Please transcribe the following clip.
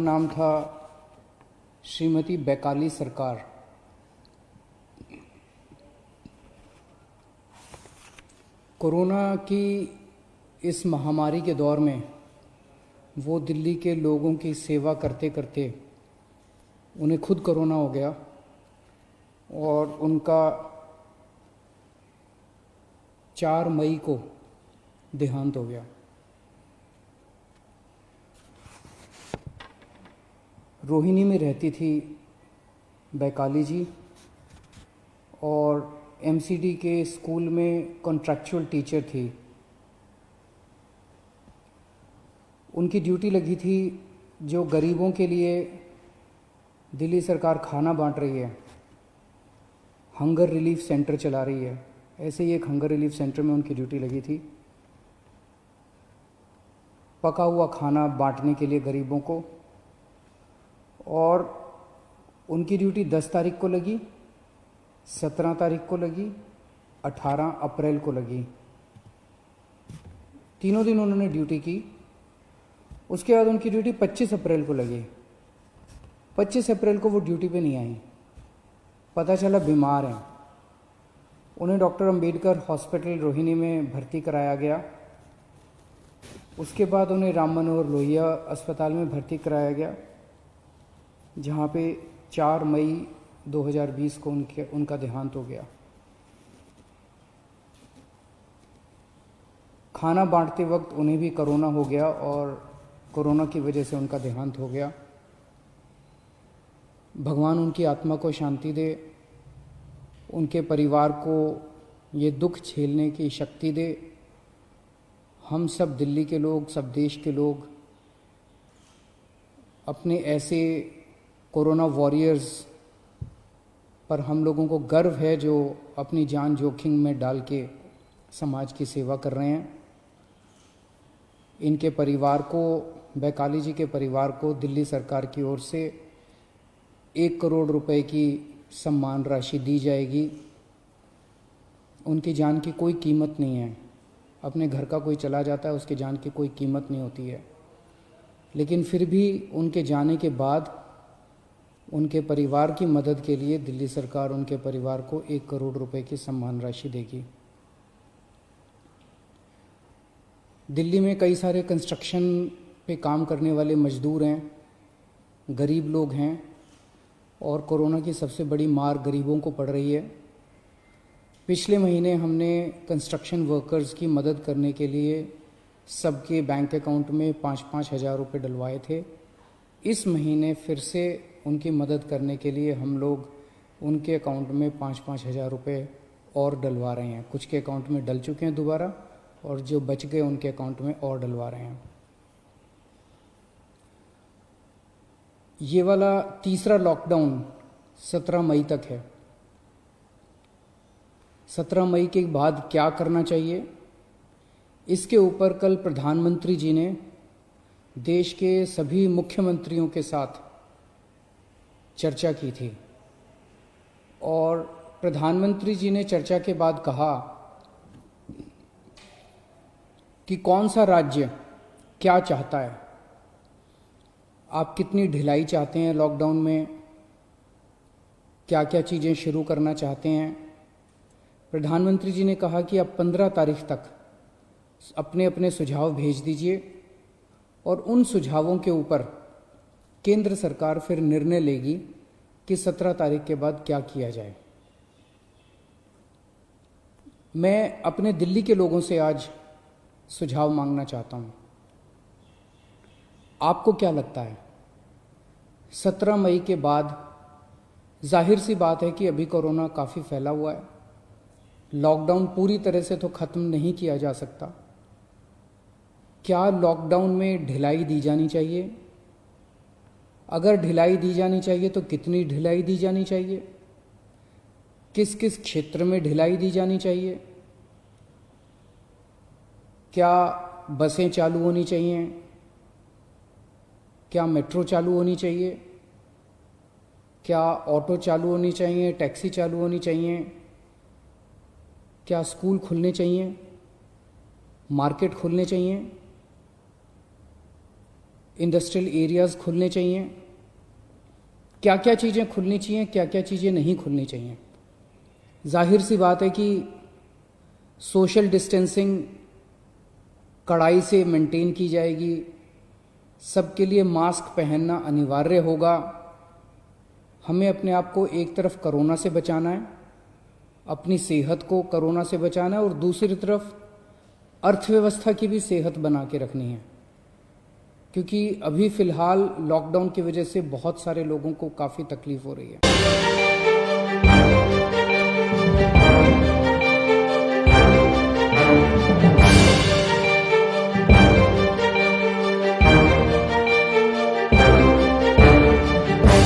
नाम था श्रीमती बैकाली सरकार। कोरोना की इस महामारी के दौर में वो दिल्ली के लोगों की सेवा करते करते उन्हें खुद कोरोना हो गया और उनका 4 मई को देहांत हो गया। रोहिणी में रहती थी बैकाली जी और एमसीडी के स्कूल में कॉन्ट्रैक्चुअल टीचर थी। उनकी ड्यूटी लगी थी जो गरीबों के लिए दिल्ली सरकार खाना बांट रही है, हंगर रिलीफ सेंटर चला रही है, ऐसे ही एक हंगर रिलीफ सेंटर में उनकी ड्यूटी लगी थी, पका हुआ खाना बांटने के लिए गरीबों को। और उनकी ड्यूटी 10 तारीख को लगी, 17 तारीख को लगी, 18 अप्रैल को लगी। तीनों दिन उन्होंने ड्यूटी की। उसके बाद उनकी ड्यूटी 25 अप्रैल को लगी। 25 अप्रैल को वो ड्यूटी पे नहीं आई, पता चला बीमार हैं। उन्हें डॉक्टर अंबेडकर हॉस्पिटल रोहिणी में भर्ती कराया गया। उसके बाद उन्हें राम मनोहर लोहिया अस्पताल में भर्ती कराया गया, जहाँ पे 4 मई 2020 को उनका देहांत हो गया। खाना बांटते वक्त उन्हें भी कोरोना हो गया और कोरोना की वजह से उनका देहांत हो गया। भगवान उनकी आत्मा को शांति दे, उनके परिवार को ये दुख झेलने की शक्ति दे। हम सब दिल्ली के लोग, सब देश के लोग अपने ऐसे कोरोना वॉरियर्स पर हम लोगों को गर्व है जो अपनी जान जोखिम में डाल के समाज की सेवा कर रहे हैं। इनके परिवार को, बैकाली जी के परिवार को दिल्ली सरकार की ओर से 1 करोड़ रुपए की सम्मान राशि दी जाएगी। उनकी जान की कोई कीमत नहीं है। अपने घर का कोई चला जाता है, उसकी जान की कोई कीमत नहीं होती है, लेकिन फिर भी उनके जाने के बाद उनके परिवार की मदद के लिए दिल्ली सरकार उनके परिवार को 1 करोड़ रुपए की सम्मान राशि देगी। दिल्ली में कई सारे कंस्ट्रक्शन पे काम करने वाले मजदूर हैं, गरीब लोग हैं और कोरोना की सबसे बड़ी मार गरीबों को पड़ रही है। पिछले महीने हमने कंस्ट्रक्शन वर्कर्स की मदद करने के लिए सबके बैंक अकाउंट में 5-5 हज़ार रुपये डलवाए थे। इस महीने फिर से उनकी मदद करने के लिए हम लोग उनके अकाउंट में 5-5 हज़ार रुपये और डलवा रहे हैं। कुछ के अकाउंट में डल चुके हैं दोबारा और जो बच गए उनके अकाउंट में और डलवा रहे हैं। ये वाला तीसरा लॉकडाउन 17 मई तक है। 17 मई के बाद क्या करना चाहिए, इसके ऊपर कल प्रधानमंत्री जी ने देश के सभी मुख्यमंत्रियों के साथ चर्चा की थी और प्रधानमंत्री जी ने चर्चा के बाद कहा कि कौन सा राज्य क्या चाहता है, आप कितनी ढिलाई चाहते हैं लॉकडाउन में, क्या क्या चीज़ें शुरू करना चाहते हैं। प्रधानमंत्री जी ने कहा कि आप 15 तारीख तक अपने अपने सुझाव भेज दीजिए और उन सुझावों के ऊपर केंद्र सरकार फिर निर्णय लेगी कि 17 तारीख के बाद क्या किया जाए। मैं अपने दिल्ली के लोगों से आज सुझाव मांगना चाहता हूं। आपको क्या लगता है 17 मई के बाद? जाहिर सी बात है कि अभी कोरोना काफ़ी फैला हुआ है, लॉकडाउन पूरी तरह से तो ख़त्म नहीं किया जा सकता। क्या लॉकडाउन में ढिलाई दी जानी चाहिए? अगर ढिलाई दी जानी चाहिए तो कितनी ढिलाई दी जानी चाहिए? किस किस क्षेत्र में ढिलाई दी जानी चाहिए? क्या बसें चालू होनी चाहिए? क्या मेट्रो चालू होनी चाहिए? क्या ऑटो चालू होनी चाहिए? टैक्सी चालू होनी चाहिए? क्या स्कूल खुलने चाहिए? मार्केट खुलने चाहिए? इंडस्ट्रियल एरियाज़ खुलने चाहिए। क्या क्या चीज़ें खुलनी चाहिए, क्या क्या चीज़ें नहीं खुलनी चाहिए। जाहिर सी बात है कि सोशल डिस्टेंसिंग कड़ाई से मेंटेन की जाएगी, सबके लिए मास्क पहनना अनिवार्य होगा। हमें अपने आप को एक तरफ कोरोना से बचाना है, अपनी सेहत को कोरोना से बचाना है, और दूसरी तरफ अर्थव्यवस्था की भी सेहत बना के रखनी है, क्योंकि अभी फ़िलहाल लॉकडाउन की वजह से बहुत सारे लोगों को काफ़ी तकलीफ़ हो रही है।